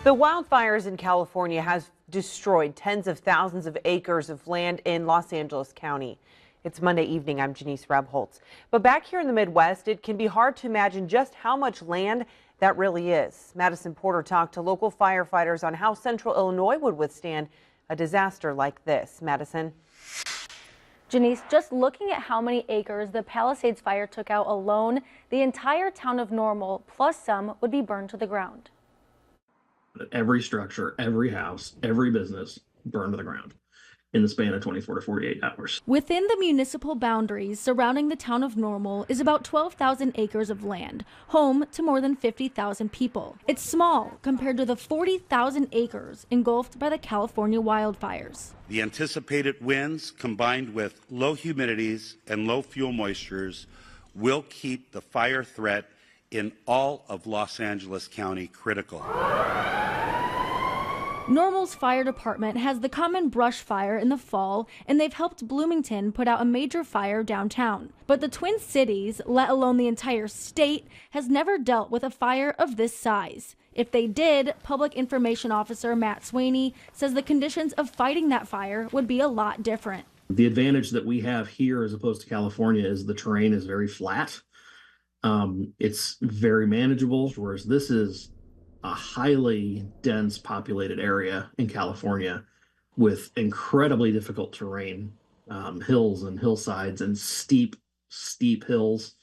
The wildfires in California has destroyed tens of thousands of acres of land in Los Angeles County. It's Monday evening. I'm Janice Rebholz. But back here in the Midwest, it can be hard to imagine just how much land that really is. Madison Porter talked to local firefighters on how Central Illinois would withstand a disaster like this. Madison. Janice, just looking at how many acres the Palisades fire took out alone, the entire town of Normal, plus some, would be burned to the ground. Every structure, every house, every business burned to the ground in the span of 24 to 48 hours. Within the municipal boundaries surrounding the town of Normal is about 12,000 acres of land, home to more than 50,000 people. It's small compared to the 40,000 acres engulfed by the California wildfires. The anticipated winds, combined with low humidities and low fuel moistures, will keep the fire threat in all of Los Angeles County critical. Normal's fire department has the common brush fire in the fall, and they've helped Bloomington put out a major fire downtown. But the Twin Cities, let alone the entire state, has never dealt with a fire of this size. If they did, Public Information Officer Matt Sweeney says the conditions of fighting that fire would be a lot different. The advantage that we have here as opposed to California is the terrain is very flat. It's very manageable, whereas this is a highly dense populated area in California with incredibly difficult terrain, hills and hillsides and steep hills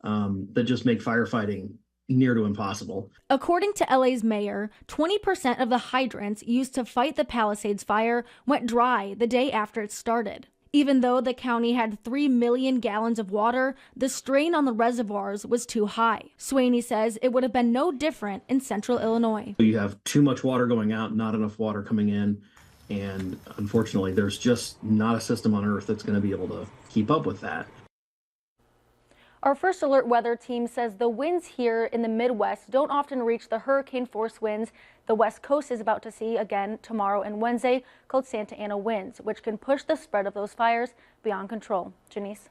that just make firefighting near to impossible. According to LA's mayor, 20% of the hydrants used to fight the Palisades fire went dry the day after it started. Even though the county had 3 million gallons of water, the strain on the reservoirs was too high. Sweeney says it would have been no different in Central Illinois. You have too much water going out, not enough water coming in, and unfortunately, there's just not a system on Earth that's going to be able to keep up with that. Our first alert weather team says the winds here in the Midwest don't often reach the hurricane force winds the West Coast is about to see again tomorrow and Wednesday, called Santa Ana winds, which can push the spread of those fires beyond control. Janice.